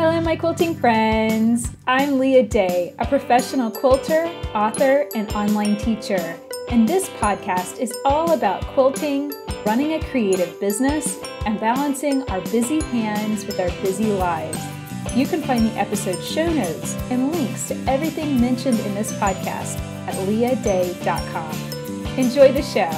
Hello, my quilting friends. I'm Leah Day, a professional quilter, author, and online teacher. And this podcast is all about quilting, running a creative business, and balancing our busy hands with our busy lives. You can find the episode show notes and links to everything mentioned in this podcast at leahday.com. Enjoy the show.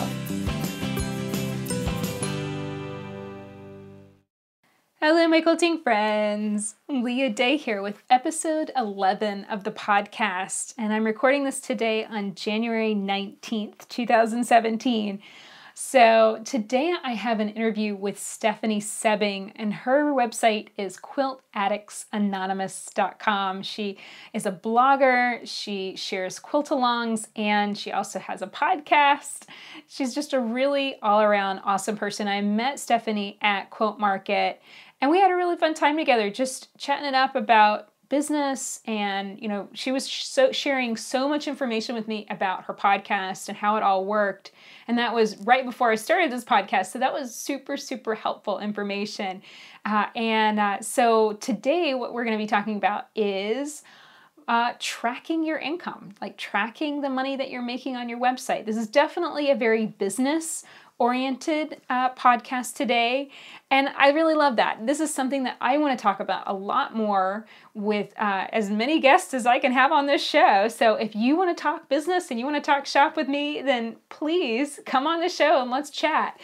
Hello, my quilting friends. Leah Day here with episode 11 of the podcast, and I'm recording this today on January 19th, 2017. So today I have an interview with Stephanie Soebbing, and her website is quiltaddictsanonymous.com. She is a blogger, she shares quilt-alongs, and she also has a podcast. She's just a really all-around awesome person. I met Stephanie at Quilt Market, and we had a really fun time together, just chatting it up about business. And, she was sharing so much information with me about her podcast and how it all worked. And that was right before I started this podcast. So that was super, super helpful information. So today what we're going to be talking about is tracking your income, like tracking the money that you're making on your website. This is definitely a very business-oriented podcast today, and I really love that. This is something that I want to talk about a lot more with as many guests as I can have on this show. So if you want to talk business and you want to talk shop with me, then please come on the show and let's chat.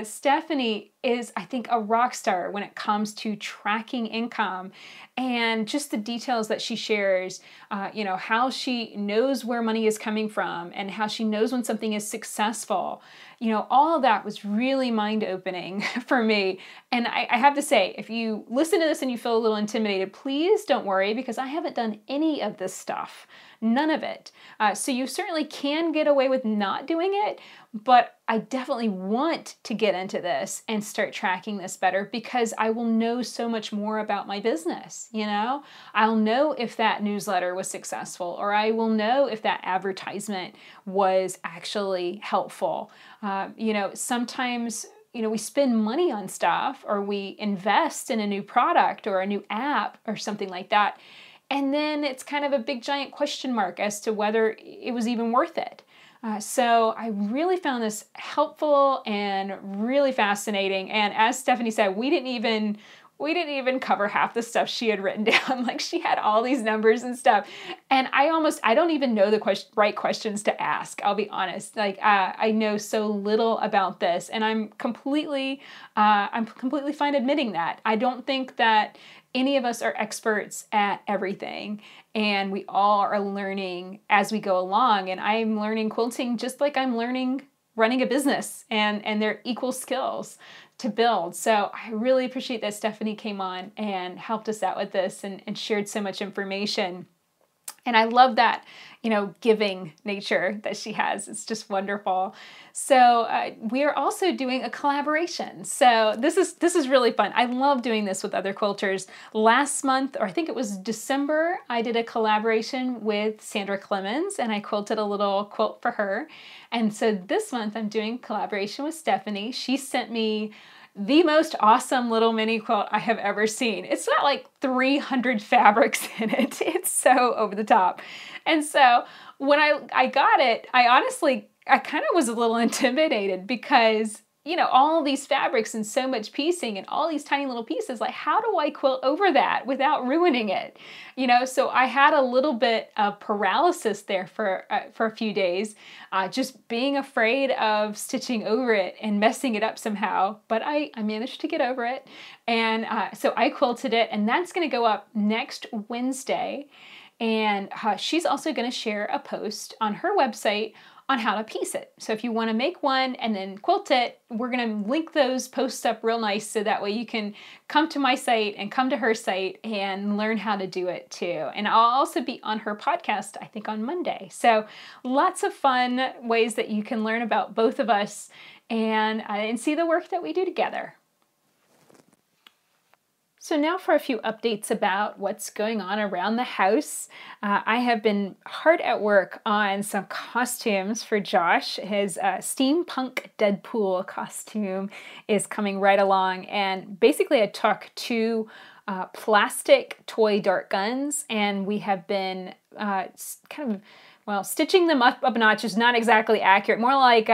Stephanie is, I think, a rock star when it comes to tracking income and just the details that she shares, how she knows where money is coming from and how she knows when something is successful. All of that was really mind-opening for me. And I have to say, if you listen to this and you feel a little intimidated, please don't worry, because I haven't done any of this stuff. None of it. So you certainly can get away with not doing it, but I definitely want to get into this and start tracking this better, because I will know so much more about my business. I'll know if that newsletter was successful, or I will know if that advertisement was actually helpful. Sometimes we spend money on stuff, or we invest in a new product or a new app or something like that, and then it's kind of a big giant question mark as to whether it was even worth it. So I really found this helpful and really fascinating. And as Stephanie said, we didn't even cover half the stuff she had written down. Like, she had all these numbers and stuff. And I don't even know the right questions to ask. I'll be honest. I know so little about this, and I'm completely fine admitting that. I don't think that any of us are experts at everything, and we all are learning as we go along. And I'm learning quilting just like I'm learning running a business, and they're equal skills to build. So I really appreciate that Stephanie came on and helped us out with this and shared so much information. And I love that, giving nature that she has. It's just wonderful. So we are also doing a collaboration. So this is really fun. I love doing this with other quilters. Last month, or I think it was December, I did a collaboration with Sandra Clemens, and I quilted a little quilt for her. And so this month I'm doing collaboration with Stephanie. She sent me the most awesome little mini quilt I have ever seen. It's got like 300 fabrics in it. It's so over the top. And so when I got it, I kind of was a little intimidated, because all these fabrics and so much piecing and all these tiny little pieces, like, how do I quilt over that without ruining it? So I had a little bit of paralysis there for a few days, just being afraid of stitching over it and messing it up somehow. But I managed to get over it. And so I quilted it, and that's going to go up next Wednesday. And she's also going to share a post on her website on how to piece it. So if you want to make one and then quilt it, we're going to link those posts up real nice, so that way you can come to my site and come to her site and learn how to do it too. And I'll also be on her podcast, I think, on Monday. So lots of fun ways that you can learn about both of us and see the work that we do together. So now for a few updates about what's going on around the house. I have been hard at work on some costumes for Josh. His steampunk Deadpool costume is coming right along, and basically I took two plastic toy dart guns, and we have been stitching them up a notch is not exactly accurate. More like,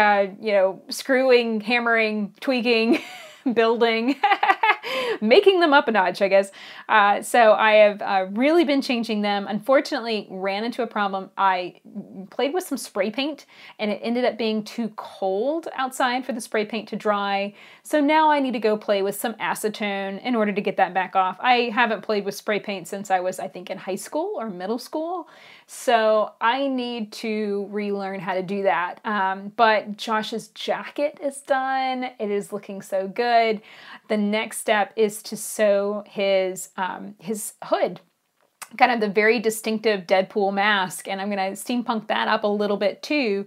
screwing, hammering, tweaking, building, making them up a notch, I guess. So I have really been changing them. Unfortunately, ran into a problem. I played with some spray paint, and it ended up being too cold outside for the spray paint to dry. So now I need to go play with some acetone in order to get that back off. I haven't played with spray paint since I was, I think, in high school or middle school. So I need to relearn how to do that. But Josh's jacket is done. It is looking so good. The next step is to sew his hood, kind of the very distinctive Deadpool mask. And I'm going to steampunk that up a little bit too.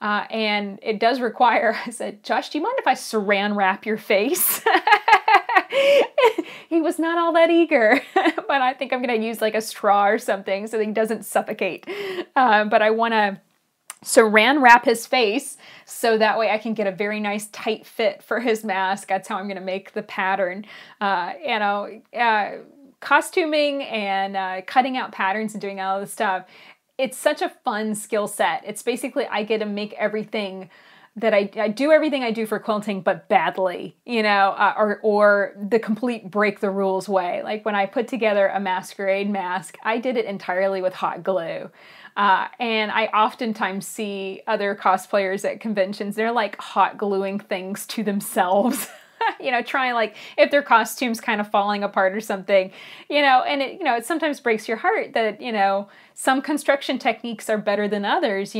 And it does require, I said, Josh, do you mind if I saran wrap your face? He was not all that eager, but I think I'm going to use like a straw or something so that he doesn't suffocate. But I want to saran wrap his face so that way I can get a very nice tight fit for his mask. That's how I'm going to make the pattern. Costuming and cutting out patterns and doing all this stuff. It's such a fun skill set. It's basically I get to make everything that I do everything I do for quilting, but badly, or the complete break the rules way. Like when I put together a masquerade mask, I did it entirely with hot glue. And I oftentimes see other cosplayers at conventions, they're like hot gluing things to themselves. Trying like if their costume's kind of falling apart or something, and it sometimes breaks your heart that, some construction techniques are better than others,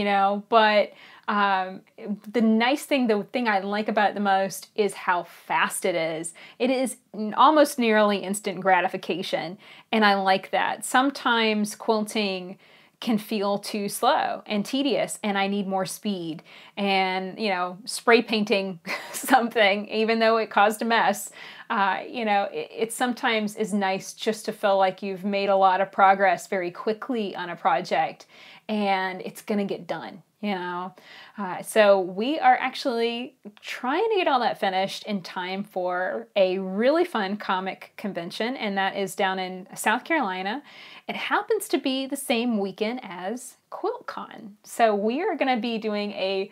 but the nice thing, the thing I like about it the most is how fast it is. It is almost nearly instant gratification, and I like that. Sometimes quilting can feel too slow and tedious, and I need more speed. And, spray painting something, even though it caused a mess, it sometimes is nice just to feel like you've made a lot of progress very quickly on a project, and it's going to get done. So we are actually trying to get all that finished in time for a really fun comic convention, and that is down in South Carolina. It happens to be the same weekend as QuiltCon. So we are going to be doing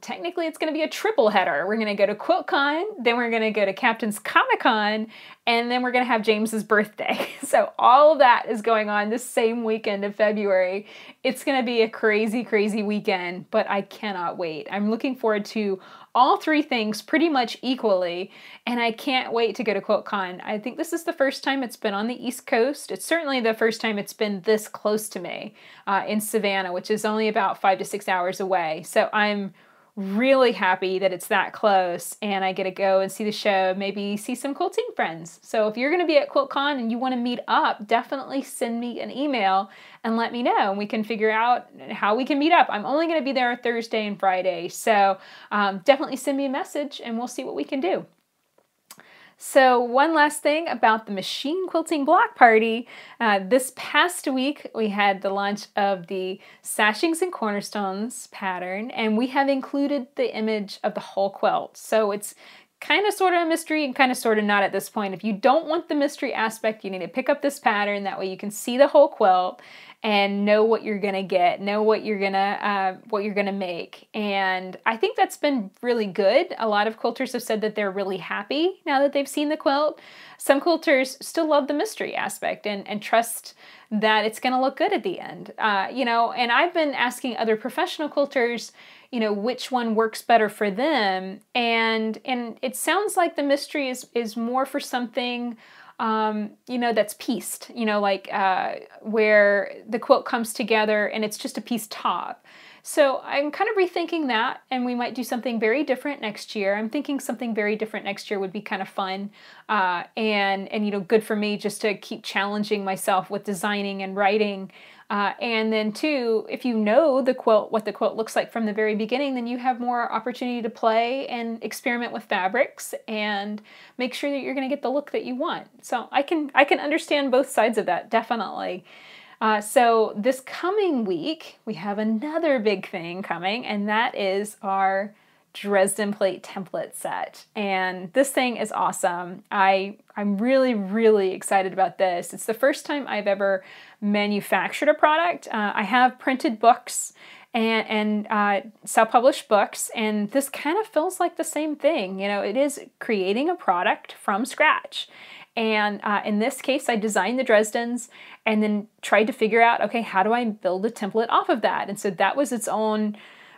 technically it's going to be a triple header. We're going to go to QuiltCon, then we're going to go to Captain's Comic-Con, and then we're going to have James's birthday. So all of that is going on this same weekend of February. It's going to be a crazy, crazy weekend, but I cannot wait. I'm looking forward to all three things pretty much equally, and I can't wait to go to QuiltCon. I think this is the first time it's been on the East Coast. It's certainly the first time it's been this close to me in Savannah, which is only about 5 to 6 hours away. So I'm really happy that it's that close, and I get to go and see the show, maybe see some quilting friends. So if you're going to be at QuiltCon and you want to meet up, definitely send me an email and let me know, and we can figure out how we can meet up. I'm only going to be there Thursday and Friday, so definitely send me a message and we'll see what we can do. So one last thing about the machine quilting block party. This past week, we had the launch of the Sashings and Cornerstones pattern, and we have included the image of the whole quilt. So it's kind of sort of a mystery and kind of sort of not at this point. If you don't want the mystery aspect, you need to pick up this pattern. That way you can see the whole quilt and know what you're gonna get, know what you're gonna make. And I think that's been really good. A lot of quilters have said that they're really happy now that they've seen the quilt. Some quilters still love the mystery aspect and trust that it's gonna look good at the end. And I've been asking other professional quilters, which one works better for them. And it sounds like the mystery is more for something that's pieced, where the quilt comes together and it's just a piece top. So I'm kind of rethinking that, and we might do something very different next year. I'm thinking something very different next year would be kind of fun, and good for me just to keep challenging myself with designing and writing. And then too, if you know the quilt, what the quilt looks like from the very beginning, then you have more opportunity to play and experiment with fabrics and make sure that you're going to get the look that you want. So I can understand both sides of that, definitely. So this coming week, we have another big thing coming, and that is our Dresden plate template set. And this thing is awesome. I'm really, really excited about this. It's the first time I've ever manufactured a product. I have printed books and self-published books, and this kind of feels like the same thing. It is creating a product from scratch. And in this case, I designed the Dresdens and then tried to figure out, okay, how do I build a template off of that? And so that was its own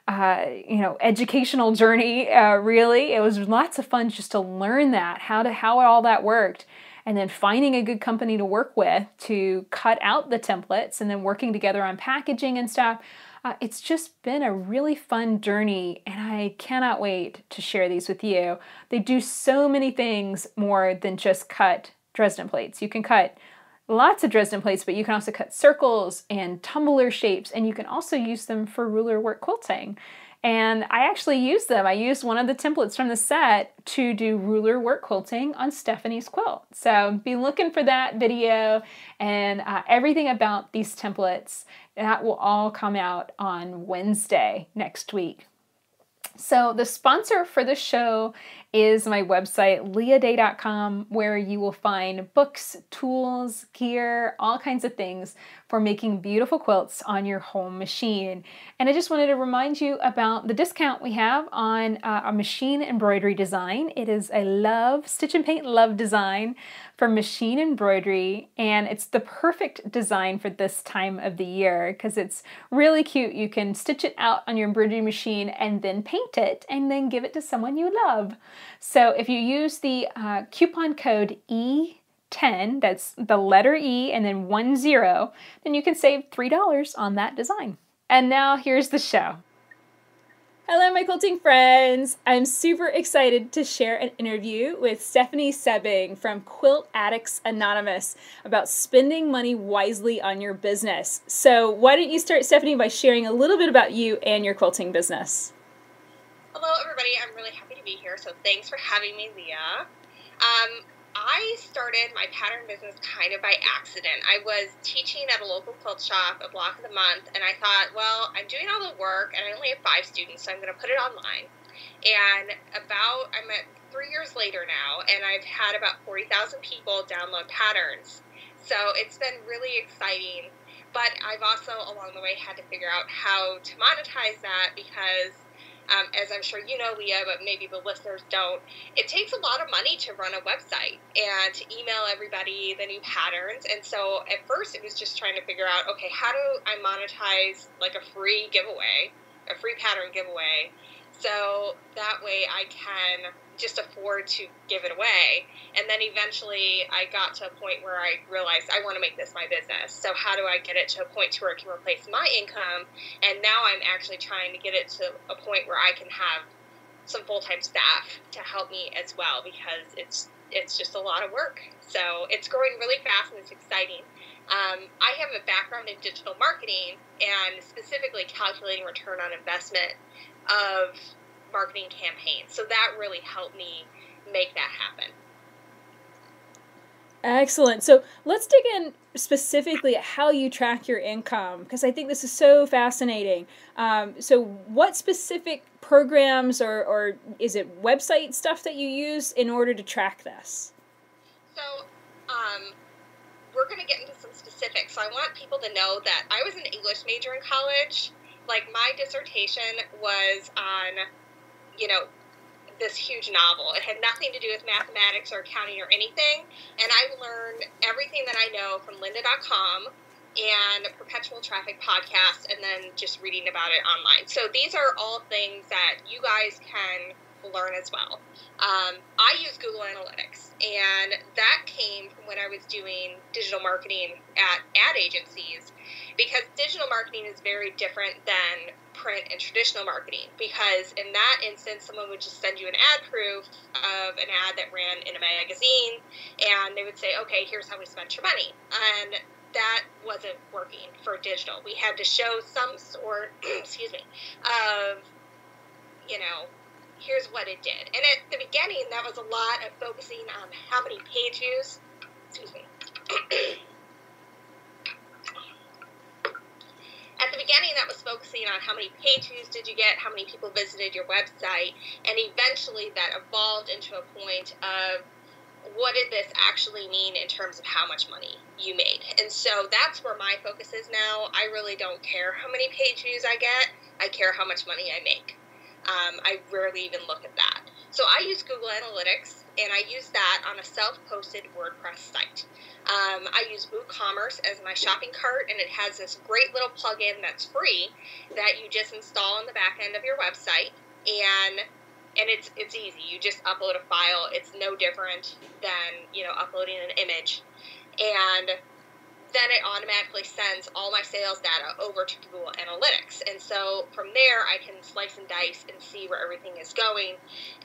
educational journey, really. It was lots of fun just to learn that, how all that worked, and then finding a good company to work with to cut out the templates and then working together on packaging and stuff. It's just been a really fun journey, and I cannot wait to share these with you. They do so many things more than just cut Dresden plates. You can cut lots of Dresden plates, but you can also cut circles and tumbler shapes, and you can also use them for ruler work quilting. And I actually used them. I used one of the templates from the set to do ruler work quilting on Stephanie's quilt. So be looking for that video, and everything about these templates, that will all come out on Wednesday next week. So the sponsor for the show is my website, leahday.com, where you will find books, tools, gear, all kinds of things for making beautiful quilts on your home machine. And I just wanted to remind you about the discount we have on a machine embroidery design. It is a stitch and paint love design for machine embroidery, and it's the perfect design for this time of the year because it's really cute. You can stitch it out on your embroidery machine and then paint it and then give it to someone you love. So if you use the coupon code E10, that's the letter E and then 10, then you can save $3 on that design. And now here's the show. Hello, my quilting friends. I'm super excited to share an interview with Stephanie Soebbing from Quilt Addicts Anonymous about spending money wisely on your business. So why don't you start, Stephanie, by sharing a little bit about you and your quilting business? Hello, everybody. I'm really happy to be here, so thanks for having me, Leah. I started my pattern business kind of by accident. I was teaching at a local quilt shop a block of the month, and I thought, well, I'm doing all the work, and I only have 5 students, so I'm going to put it online. And I'm at 3 years later now, and I've had about 40,000 people download patterns. So it's been really exciting, but I've also, along the way, had to figure out how to monetize that because as I'm sure you know, Leah, but maybe the listeners don't, it takes a lot of money to run a website and to email everybody the new patterns. And so at first it was just trying to figure out, okay, how do I monetize like a free giveaway, a free pattern giveaway, so that way I can just afford to give it away. And then eventually I got to a point where I realized I want to make this my business. So how do I get it to a point to where it can replace my income? And now I'm actually trying to get it to a point where I can have some full-time staff to help me as well, because it's just a lot of work. So it's growing really fast and it's exciting. I have a background in digital marketing and specifically calculating return on investment of marketing campaigns. So that really helped me make that happen. Excellent. So let's dig in specifically at how you track your income, because I think this is so fascinating. So what specific programs or is it website stuff that you use in order to track this? So we're going to get into some specifics. So I want people to know that I was an English major in college. Like my dissertation was on, this huge novel. It had nothing to do with mathematics or accounting or anything. And I learned everything that I know from lynda.com and Perpetual Traffic podcast, and then just reading about it online. So these are all things that you guys can learn as well. I use Google Analytics, and that came from when I was doing digital marketing at ad agencies, because digital marketing is very different than print and traditional marketing, because in that instance, someone would just send you an ad proof of an ad that ran in a magazine, and they would say, okay, here's how we spent your money. And that wasn't working for digital. We had to show some sort, excuse me, of, here's what it did. And at the beginning, that was a lot of focusing on how many page views, excuse me. At the beginning, that was focusing on how many page views did you get, how many people visited your website, and eventually that evolved into a point of what did this actually mean in terms of how much money you made. And so that's where my focus is now. I really don't care how many page views I get. I care how much money I make. I rarely even look at that. So I use Google Analytics, and I use that on a self-posted WordPress site. I use WooCommerce as my shopping cart, and it has this great little plugin that's free that you just install on the back end of your website, and it's easy. You just upload a file. It's no different than uploading an image, and then it automatically sends all my sales data over to Google Analytics. And so from there, I can slice and dice and see where everything is going.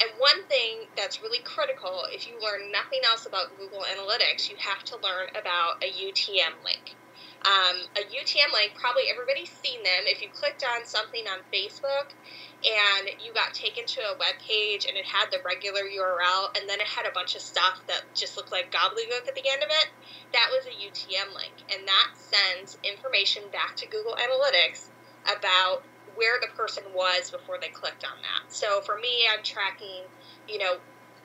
And one thing that's really critical, if you learn nothing else about Google Analytics, you have to learn about a UTM link. A UTM link, probably everybody's seen them. If you clicked on something on Facebook and you got taken to a web page and it had the regular URL and then it had a bunch of stuff that just looked like gobbledygook at the end of it, that was a UTM link. And that sends information back to Google Analytics about where the person was before they clicked on that. So for me, I'm tracking,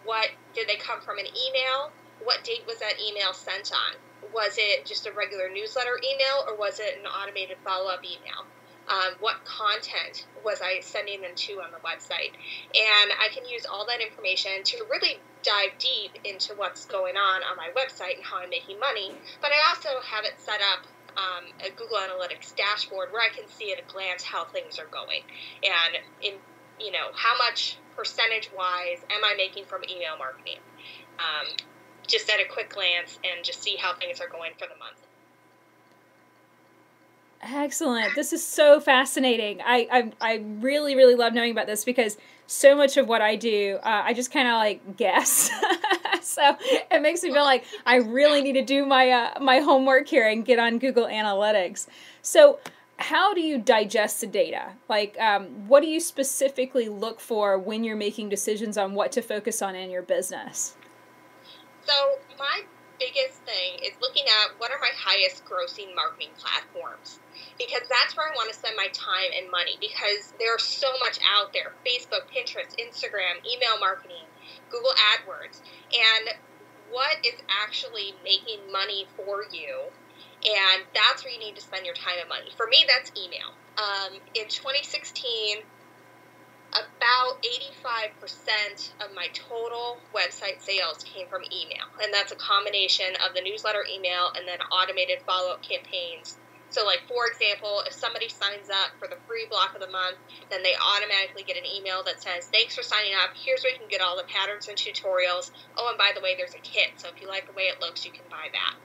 what did they come from an email? What date was that email sent on? Was it just a regular newsletter email, or was it an automated follow-up email? What content was I sending them to on the website? And I can use all that information to really dive deep into what's going on my website and how I'm making money. But I also have it set up a Google Analytics dashboard where I can see at a glance how things are going, and how much percentage-wise am I making from email marketing. Just at a quick glance, and just see how things are going for the month. Excellent. This is so fascinating. I really, really love knowing about this, because so much of what I do, I just kind of guess. So it makes me feel like I really need to do my homework here and get on Google Analytics. So how do you digest the data? What do you specifically look for when you're making decisions on what to focus on in your business? So my biggest thing is looking at what are my highest grossing marketing platforms, because that's where I want to spend my time and money, because there's so much out there: Facebook, Pinterest, Instagram, email marketing, Google AdWords, and what is actually making money for you. And that's where you need to spend your time and money. For me, that's email. In 2016, about 85% of my total website sales came from email. And that's a combination of the newsletter email and then automated follow-up campaigns. So for example, if somebody signs up for the free block of the month, then they automatically get an email that says, thanks for signing up. Here's where you can get all the patterns and tutorials. Oh, and by the way, there's a kit. So if you like the way it looks, you can buy that.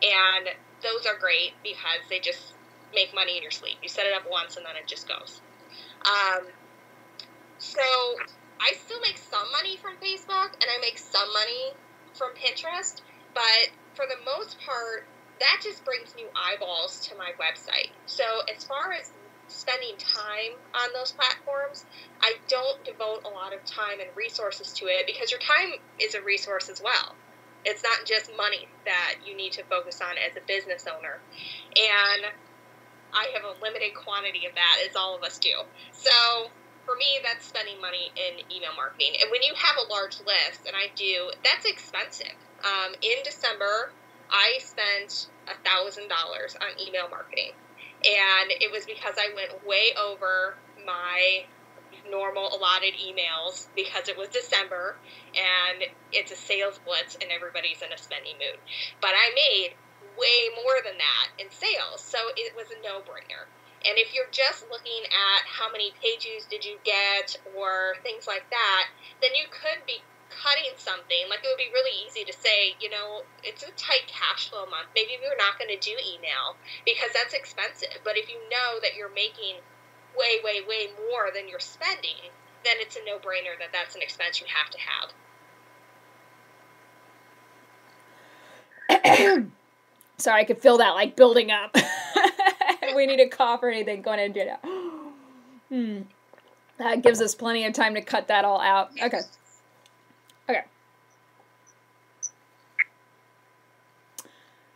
And those are great because they just make money in your sleep. You set it up once and then it just goes. So I still make some money from Facebook, and I make some money from Pinterest, but for the most part, that just brings new eyeballs to my website. So as far as spending time on those platforms, I don't devote a lot of time and resources to it, because your time is a resource as well. It's not just money that you need to focus on as a business owner. And I have a limited quantity of that, as all of us do. So for me, that's spending money in email marketing. And when you have a large list, and I do, that's expensive. In December, I spent $1,000 on email marketing. And it was because I went way over my normal allotted emails, because it was December and it's a sales blitz and everybody's in a spending mood. But I made way more than that in sales, so it was a no-brainer. And if you're just looking at how many page views did you get or things like that, then you could be cutting something. It would be really easy to say, it's a tight cash flow month. Maybe we're not going to do email because that's expensive. But if you know that you're making way, way, way more than you're spending, then it's a no-brainer that that's an expense you have to have. Sorry, I could feel that like building up. We need a cough or anything going into it. That gives us plenty of time to cut that all out. Okay. Okay.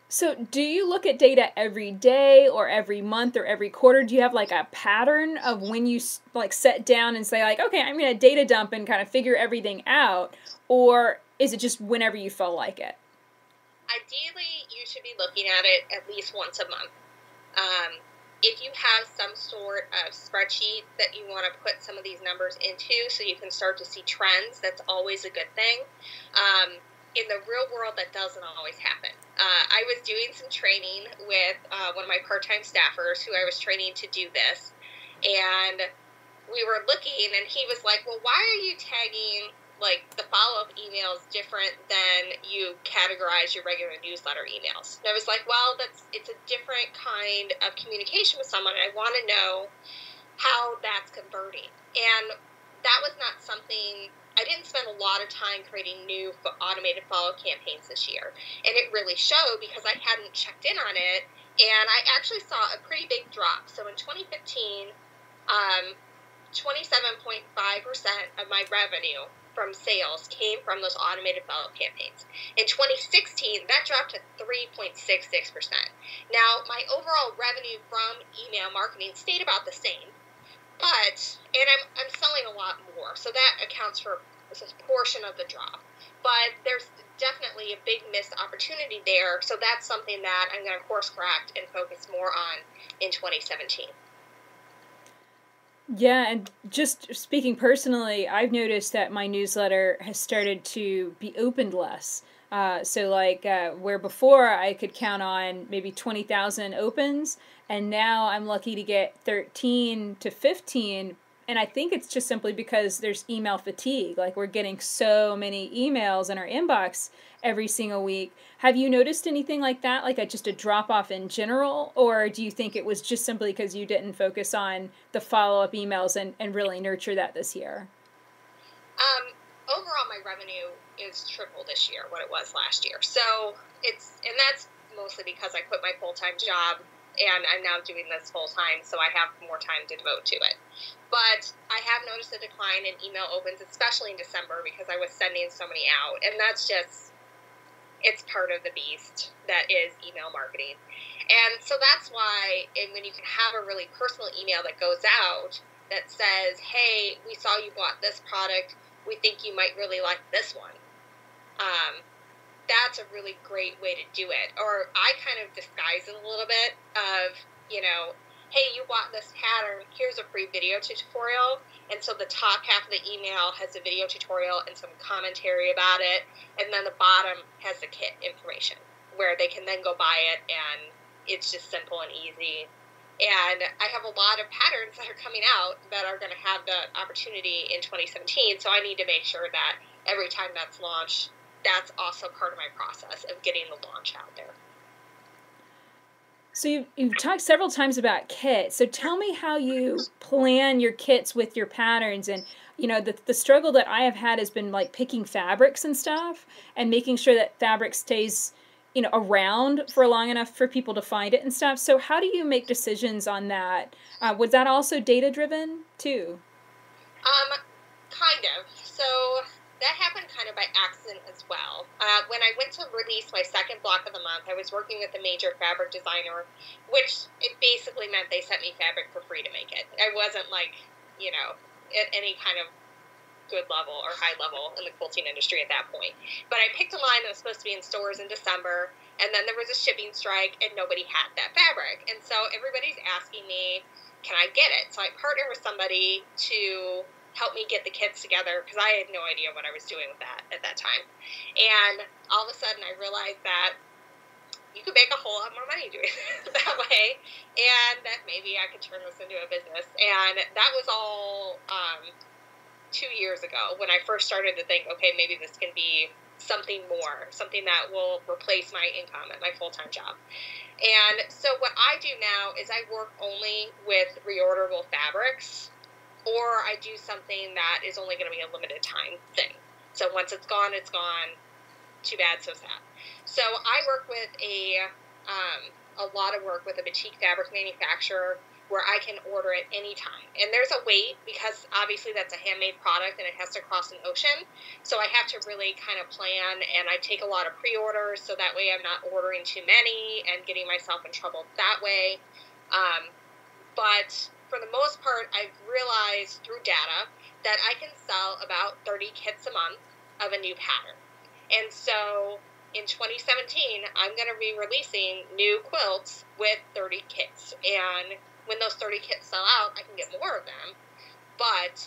So do you look at data every day or every month or every quarter? Do you have like a pattern of when you like sit down and say like, okay, I'm going to data dump and kind of figure everything out? Or is it just whenever you feel like it? Ideally, you should be looking at it at least once a month. If you have some sort of spreadsheet that you want to put some of these numbers into so you can start to see trends, that's always a good thing. In the real world, that doesn't always happen. I was doing some training with one of my part-time staffers who I was training to do this, and we were looking, and he was like, well, why are you tagging like the follow-up emails different than you categorize your regular newsletter emails? And I was like, well, it's a different kind of communication with someone, and I want to know how that's converting. And that was not something, I didn't spend a lot of time creating new automated follow-up campaigns this year, and it really showed because I hadn't checked in on it, and I actually saw a pretty big drop. So in 2015, 27.5% of my revenue from sales came from those automated follow-up campaigns. In 2016, that dropped to 3.66%. Now, my overall revenue from email marketing stayed about the same, and I'm selling a lot more, so that accounts for a portion of the drop. But there's definitely a big missed opportunity there, so that's something that I'm going to course correct and focus more on in 2017. Yeah, and just speaking personally, I've noticed that my newsletter has started to be opened less. So like where before I could count on maybe 20,000 opens, and now I'm lucky to get 13 to 15. And I think it's just simply because there's email fatigue. Like we're getting so many emails in our inbox every single week. Have you noticed anything like that, like just a drop off in general? Or do you think it was just simply because you didn't focus on the follow-up emails and really nurture that this year? Overall, my revenue is triple this year what it was last year. So that's mostly because I quit my full-time job and I'm now doing this full-time, so I have more time to devote to it. But I have noticed a decline in email opens, especially in December, because I was sending so many out, and that's just, it's part of the beast that is email marketing. And so that's why when you can have a really personal email that goes out that says, hey, we saw you bought this product, we think you might really like this one. That's a really great way to do it. Or I kind of disguise it a little bit of, hey, you bought this pattern, here's a free video tutorial. And so the top half of the email has a video tutorial and some commentary about it. And then the bottom has the kit information where they can then go buy it, and it's just simple and easy. And I have a lot of patterns that are coming out that are going to have the opportunity in 2017. So I need to make sure that every time that's launched, that's also part of my process of getting the launch out there. So you've talked several times about kits. So tell me how you plan your kits with your patterns. And, the struggle that I have had has been like picking fabrics and stuff and making sure that fabric stays, around for long enough for people to find it and stuff. So how do you make decisions on that? Was that also data-driven too? Kind of. So that happened kind of by accident as well. When I went to release my second block of the month, I was working with a major fabric designer, which it basically meant they sent me fabric for free to make it. I wasn't like, at any kind of good level or high level in the quilting industry at that point. But I picked a line that was supposed to be in stores in December, and then there was a shipping strike, and nobody had that fabric. And so everybody's asking me, can I get it? So I partnered with somebody to help me get the kits together, because I had no idea what I was doing with that at that time. And all of a sudden I realized that you could make a whole lot more money doing it that way, and that maybe I could turn this into a business. And that was all 2 years ago when I first started to think, okay, maybe this can be something more, something that will replace my income at my full-time job. And so what I do now is I work only with reorderable fabrics, or I do something that is only going to be a limited time thing. So once it's gone, it's gone. Too bad, so sad. So I work with a lot of work with a boutique fabric manufacturer where I can order it anytime. And there's a wait because obviously that's a handmade product and it has to cross an ocean. So I have to really kind of plan, and I take a lot of pre-orders so that way I'm not ordering too many and getting myself in trouble that way. But for the most part, I've realized through data that I can sell about 30 kits a month of a new pattern. And so in 2017, I'm going to be releasing new quilts with 30 kits. And when those 30 kits sell out, I can get more of them. But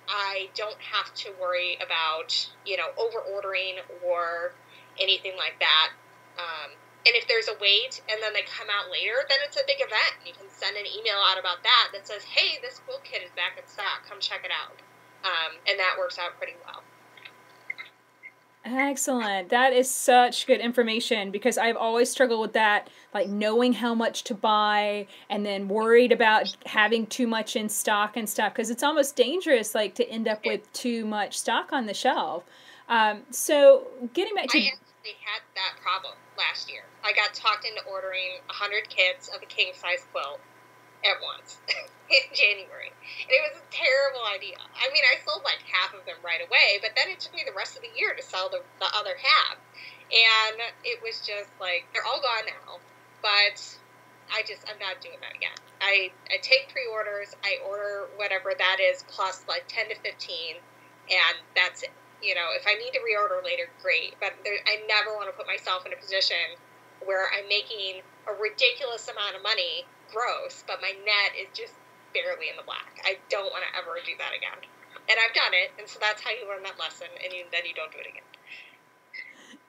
I don't have to worry about, over-ordering or anything like that. And if there's a wait and then they come out later, then it's a big event. You can send an email out about that says, hey, this quilt kit is back in stock. Come check it out. And that works out pretty well. Excellent. That is such good information, because I've always struggled with that, like knowing how much to buy and then worried about having too much in stock and stuff, because it's almost dangerous, like, to end up with too much stock on the shelf. So getting back to... I actually had that problem last year. I got talked into ordering 100 kits of a king-size quilt at once in January. And it was a terrible idea. I mean, I sold like half of them right away, but then it took me the rest of the year to sell the other half. And it was just like, they're all gone now, but I'm not doing that again. I take pre-orders, I order whatever that is, plus like 10 to 15, and that's it. If I need to reorder later, great. But I never want to put myself in a position where I'm making a ridiculous amount of money gross, but my net is just barely in the black. I don't want to ever do that again. And I've done it, and so that's how you learn that lesson, and then you don't do it again.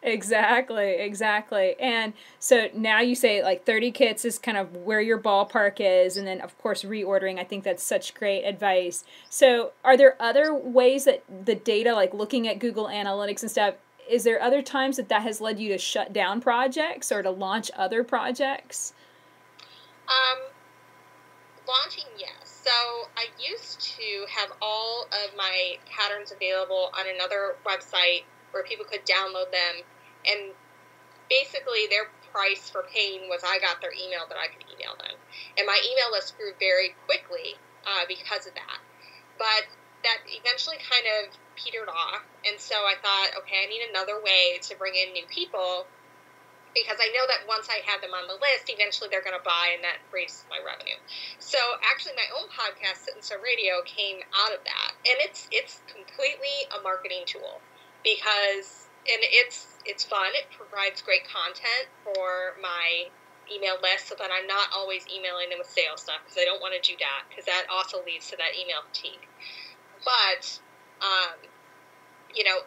Exactly. And so now you say like 30 kits is kind of where your ballpark is, and then of course reordering. I think that's such great advice. So are there other ways that the data, like looking at Google Analytics and stuff, is there other times that has led you to shut down projects or to launch other projects? Launching, yes. So I used to have all of my patterns available on another website where people could download them, and basically their price for paying was I got their email that I could email them. And my email list grew very quickly because of that. But that eventually kind of petered off, and so I thought, okay, I need another way to bring in new people, because I know that once I have them on the list, eventually they're going to buy, and that raises my revenue. So actually my own podcast, Sit and Sew Radio, came out of that. And it's completely a marketing tool, because it's fun. It provides great content for my email list so that I'm not always emailing them with sales stuff, because I don't want to do that, because that also leads to that email fatigue. But,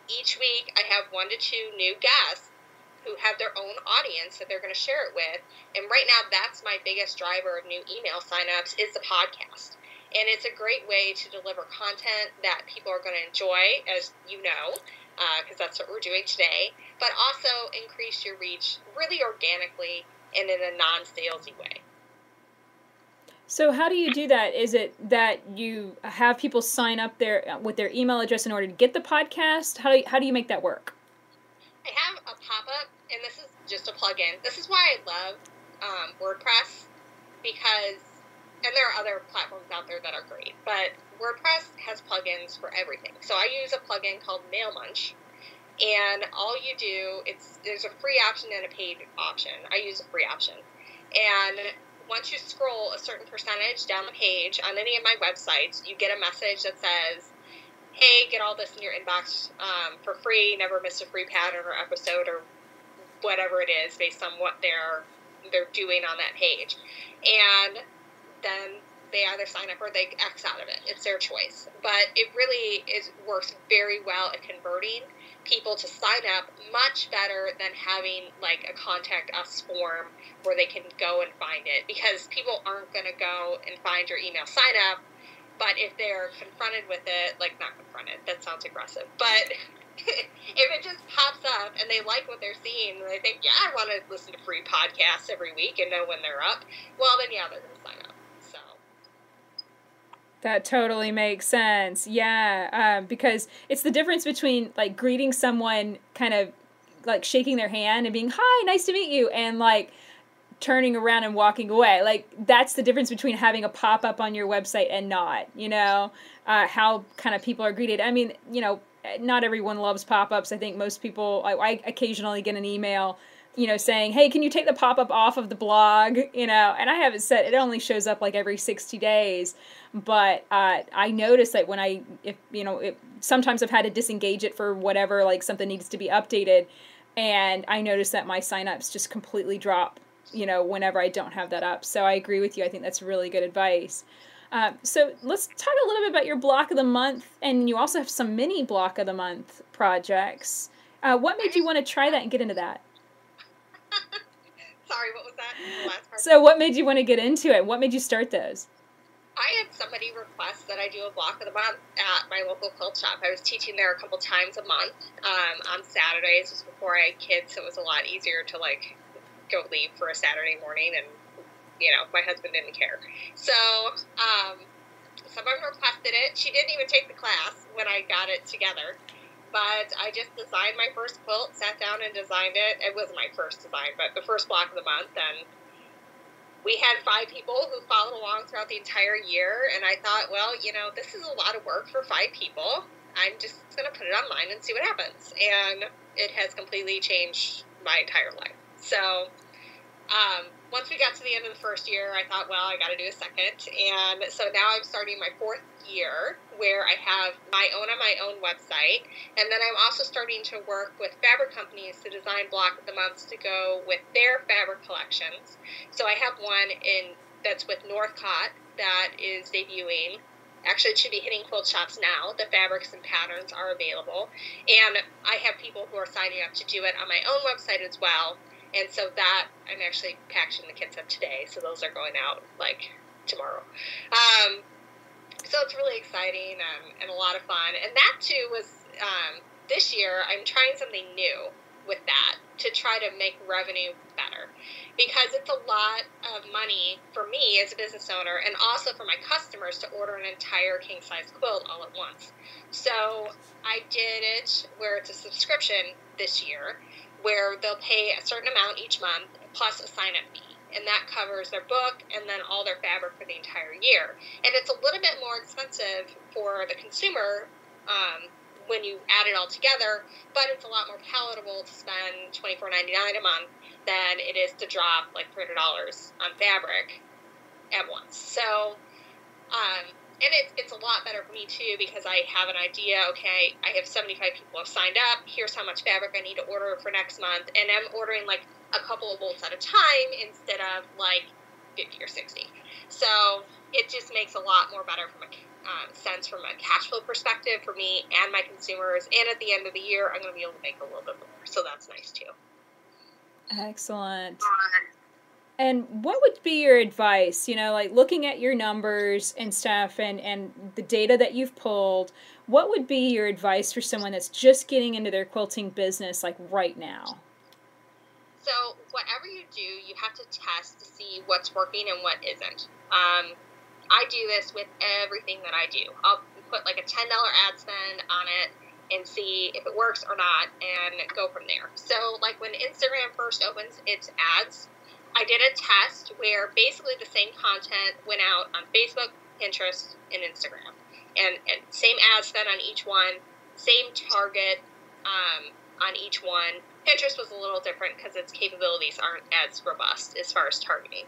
each week I have 1 to 2 new guests who have their own audience that they're going to share it with. And right now, that's my biggest driver of new email signups is the podcast. And it's a great way to deliver content that people are going to enjoy, as you know, because that's what we're doing today, but also increase your reach really organically and in a non-salesy way. So how do you do that? Is it that you have people sign up with their email address in order to get the podcast? How do you make that work? I have a pop-up, and this is just a plug-in. This is why I love WordPress, and there are other platforms out there that are great, but WordPress has plugins for everything. So I use a plugin called Mail Munch, and all you do, there's a free option and a paid option. I use a free option. And once you scroll a certain percentage down the page on any of my websites, you get a message that says, hey, get all this in your inbox for free, never miss a free pattern or episode or whatever it is based on what they're doing on that page. And then they either sign up or they X out of it. It's their choice. But it really works very well at converting people to sign up, much better than having like a contact us form where they can go and find it, because people aren't going to go and find your email sign up. But if they're confronted with it, like not confronted, that sounds aggressive, but if it just pops up and they like what they're seeing and they think, yeah, I want to listen to free podcasts every week and know when they're up, well, then yeah, they're going to sign up. So that totally makes sense. Yeah, because it's the difference between like greeting someone, kind of like shaking their hand and being, hi, nice to meet you, and like turning around and walking away. Like, that's the difference between having a pop-up on your website and not, how kind of people are greeted. I mean, not everyone loves pop-ups. I think most people, I occasionally get an email, saying, hey, can you take the pop-up off of the blog? And I have it set, it only shows up like every 60 days. But I notice that when sometimes I've had to disengage it for whatever, like something needs to be updated. And I notice that my signups just completely drop, whenever I don't have that up. So I agree with you. I think that's really good advice. So let's talk a little bit about your block of the month. And you also have some mini block of the month projects. What made you want to try that and get into that? Sorry, what was that? The last part? So what made you want to get into it? What made you start those? I had somebody request that I do a block of the month at my local quilt shop. I was teaching there a couple times a month on Saturdays, just before I had kids, so it was a lot easier to go leave for a Saturday morning, and my husband didn't care. So someone requested it. She didn't even take the class when I got it together, but I just designed my first quilt, sat down and designed it. It wasn't my first design, but the first block of the month, and we had 5 people who followed along throughout the entire year, and I thought, well, this is a lot of work for 5 people. I'm just going to put it online and see what happens. And it has completely changed my entire life. So once we got to the end of the first year, I thought, well, I got to do a second. And so now I'm starting my 4th year, where I have my own website. And then I'm also starting to work with fabric companies to design block of the months to go with their fabric collections. So I have one that's with Northcott that is debuting. Actually, it should be hitting quilt shops now. The fabrics and patterns are available. And I have people who are signing up to do it on my own website as well. And so that, I'm actually packaging the kits up today, so those are going out, tomorrow. So it's really exciting and a lot of fun. And that, too, was, this year, I'm trying something new with that to try to make revenue better. Because it's a lot of money for me as a business owner, and also for my customers to order an entire king-size quilt all at once. So I did it where it's a subscription this year, where they'll pay a certain amount each month plus a sign-up fee. And that covers their book and then all their fabric for the entire year. And it's a little bit more expensive for the consumer when you add it all together, but it's a lot more palatable to spend $24.99 a month than it is to drop like $300 on fabric at once. So, and it's a lot better for me too, because I have an idea, okay, I have 75 people have signed up, here's how much fabric I need to order for next month, and I'm ordering like a couple of bolts at a time instead of like 50 or 60. So it just makes a lot more better from a sense from a cash flow perspective for me and my consumers, and at the end of the year I'm going to be able to make a little bit more, so that's nice too. Excellent. And what would be your advice, looking at your numbers and stuff and the data that you've pulled, what would be your advice for someone that's just getting into their quilting business like right now? So whatever you do, you have to test to see what's working and what isn't. I do this with everything that I do. I'll put like a $10 ad spend on it and see if it works or not and go from there. So like when Instagram first opens its ads, I did a test where basically the same content went out on Facebook, Pinterest, and Instagram. And same ad spend on each one, same target on each one. Pinterest was a little different because its capabilities aren't as robust as far as targeting.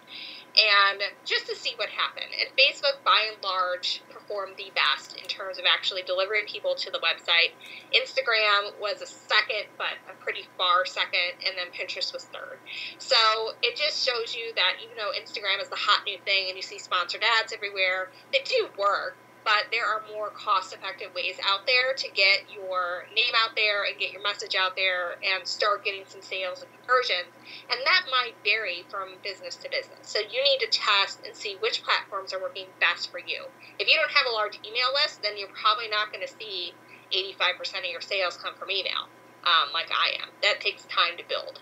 And just to see what happened. And Facebook, by and large, performed the best in terms of actually delivering people to the website. Instagram was a second, but a pretty far second, and then Pinterest was third. So it just shows you that even though Instagram is the hot new thing and you see sponsored ads everywhere, they do work. But there are more cost-effective ways out there to get your name out there and get your message out there and start getting some sales and conversions. And that might vary from business to business. So you need to test and see which platforms are working best for you. If you don't have a large email list, then you're probably not going to see 85% of your sales come from email, like I am. That takes time to build.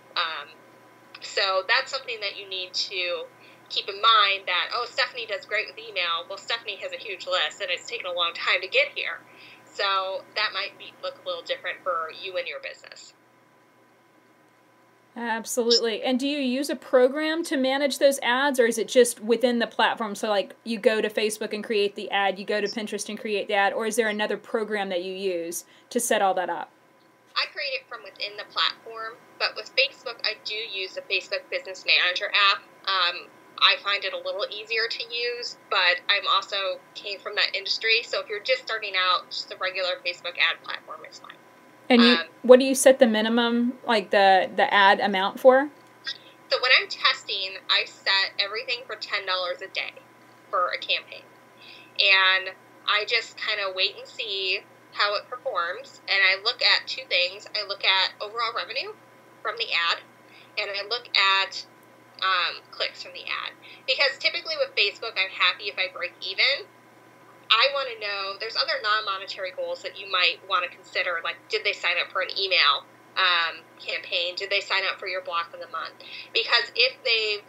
So that's something that you need to keep in mind, that, oh, Stephanie does great with email. Well, Stephanie has a huge list, and it's taken a long time to get here. So that might look a little different for you and your business. Absolutely. And do you use a program to manage those ads, or is it just within the platform? So like you go to Facebook and create the ad, you go to Pinterest and create the ad, or is there another program that you use to set all that up? I create it from within the platform, but with Facebook, I do use the Facebook Business Manager app. I find it a little easier to use, but I'm also came from that industry. So if you're just starting out, just the regular Facebook ad platform is fine. And what do you set the minimum, like the ad amount for? So when I'm testing, I set everything for $10 a day for a campaign. And I just kind of wait and see how it performs. And I look at two things. I look at overall revenue from the ad, and I look at clicks from the ad. Because typically with Facebook, I'm happy if I break even. I want to know, there's other non-monetary goals that you might want to consider, like did they sign up for an email campaign? Did they sign up for your block of the month? Because if they've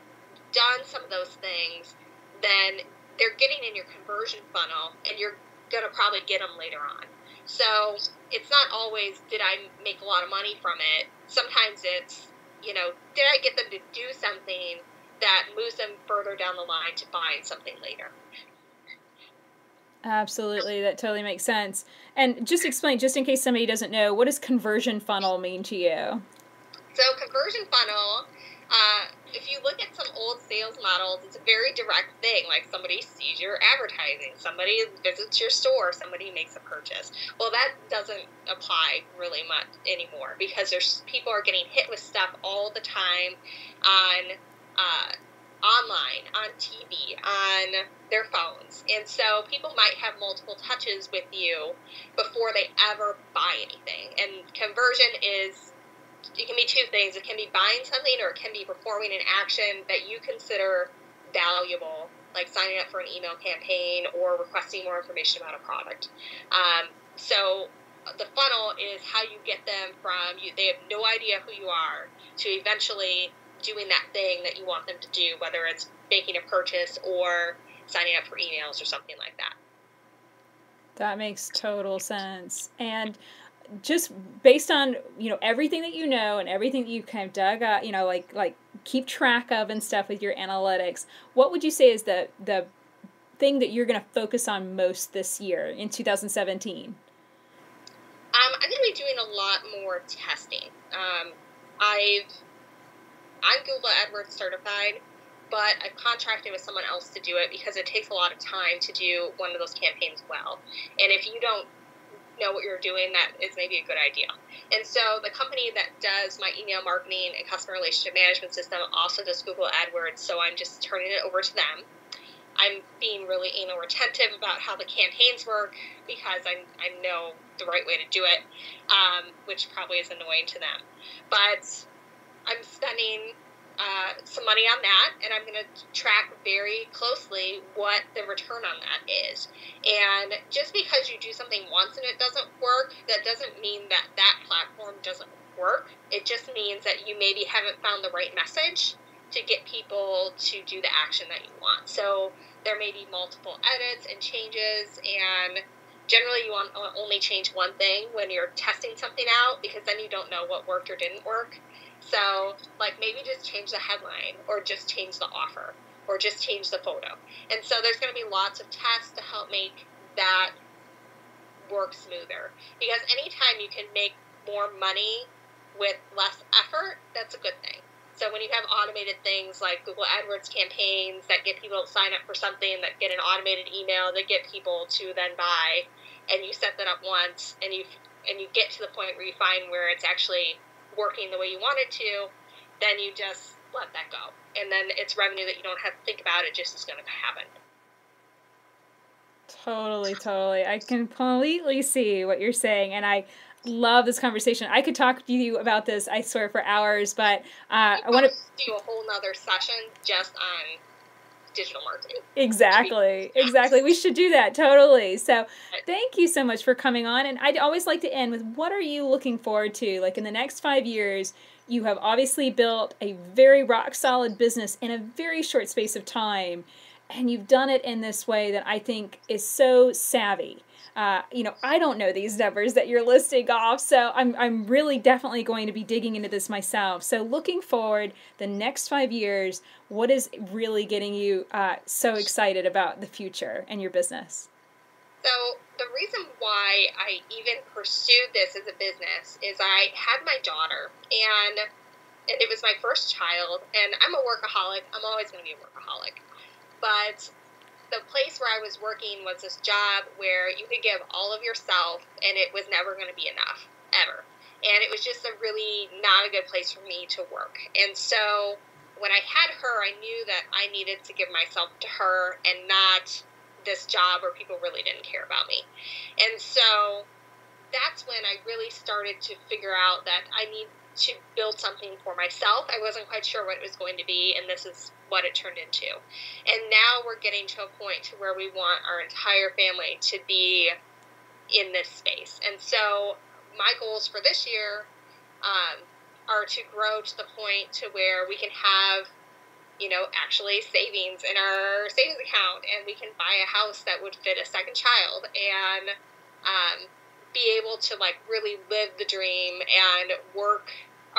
done some of those things, then they're getting in your conversion funnel, and you're going to probably get them later on. So it's not always, did I make a lot of money from it? Sometimes it's, did I get them to do something that moves them further down the line to buying something later? Absolutely, that totally makes sense. And just explain, just in case somebody doesn't know, what does conversion funnel mean to you? So conversion funnel, if you look at some old sales models, it's a very direct thing. Like somebody sees your advertising, somebody visits your store, somebody makes a purchase. Well, that doesn't apply really much anymore, because people are getting hit with stuff all the time on online, on TV, on their phones. And so people might have multiple touches with you before they ever buy anything. And conversion it can be two things. It can be buying something, or it can be performing an action that you consider valuable, like signing up for an email campaign or requesting more information about a product. So the funnel is how you get them from they have no idea who you are to eventually doing that thing that you want them to do, whether it's making a purchase or signing up for emails or something like that. That makes total sense. And just based on, everything that you know and everything that you kind of dug up, like keep track of and stuff with your analytics, what would you say is the thing that you're going to focus on most this year in 2017? I'm going to be doing a lot more testing. I'm Google AdWords certified, but I've contracted with someone else to do it because it takes a lot of time to do one of those campaigns well. And if you don't know what you're doing, that is maybe a good idea. And so the company that does my email marketing and customer relationship management system also does Google AdWords, so I'm just turning it over to them. I'm being really anal retentive about how the campaigns work because I know the right way to do it, which probably is annoying to them. But I'm spending some money on that, and I'm going to track very closely what the return on that is. And just because you do something once and it doesn't work, that doesn't mean that that platform doesn't work. It just means that you maybe haven't found the right message to get people to do the action that you want. So there may be multiple edits and changes, and generally you want to only change one thing when you're testing something out, because then you don't know what worked or didn't work. So, maybe just change the headline, or just change the offer, or just change the photo. And so there's going to be lots of tests to help make that work smoother. Because anytime you can make more money with less effort, that's a good thing. So when you have automated things like Google AdWords campaigns that get people to sign up for something, that get an automated email, that get people to then buy, and you set that up once, and you get to the point where you find where it's actually working the way you want it to, then you just let that go. And then it's revenue that you don't have to think about. It just is going to happen. Totally. I completely see what you're saying, and I love this conversation. I could talk to you about this, I swear, for hours, but I want to do a whole nother session just on digital marketing. Exactly. We should do that. Totally. So thank you so much for coming on. And I'd always like to end with, what are you looking forward to? Like in the next 5 years, you have obviously built a very rock solid business in a very short space of time. And you've done it in this way that I think is so savvy. I don't know these numbers that you're listing off, so I'm really definitely going to be digging into this myself. So looking forward, the next 5 years, what is really getting you so excited about the future and your business? So the reason why I even pursued this as a business is I had my daughter, and it was my first child, and I'm a workaholic. I'm always going to be a workaholic. But the place where I was working was this job where you could give all of yourself and it was never going to be enough, ever. And it was just a really not a good place for me to work. And so when I had her, I knew that I needed to give myself to her and not this job where people really didn't care about me. And so that's when I really started to figure out that I need to build something for myself. I wasn't quite sure what it was going to be, and this is what it turned into. And now we're getting to a point to where we want our entire family to be in this space. And so my goals for this year are to grow to the point to where we can have, actually savings in our savings account, and we can buy a house that would fit a second child, and be able to really live the dream and work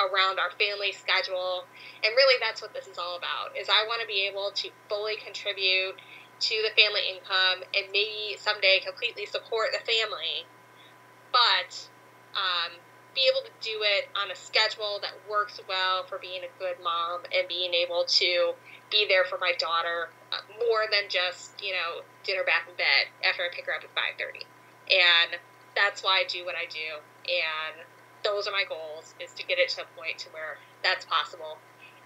around our family schedule. And really that's what this is all about, is I want to be able to fully contribute to the family income and maybe someday completely support the family, but be able to do it on a schedule that works well for being a good mom and being able to be there for my daughter more than just, dinner, bath, and bed after I pick her up at 5:30. And that's why I do what I do, and those are my goals, is to get it to a point to where that's possible.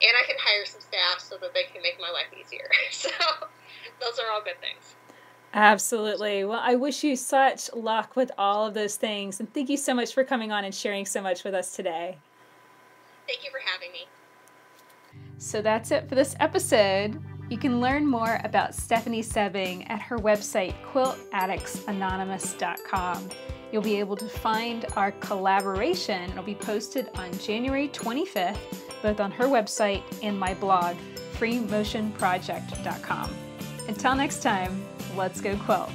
And I can hire some staff so that they can make my life easier. So those are all good things. Absolutely. Well, I wish you such luck with all of those things, and thank you so much for coming on and sharing so much with us today. Thank you for having me. So that's it for this episode. You can learn more about Stephanie Soebbing at her website, quiltaddictsanonymous.com. You'll be able to find our collaboration. It'll be posted on January 25th, both on her website and my blog, freemotionproject.com. Until next time, let's go quilt.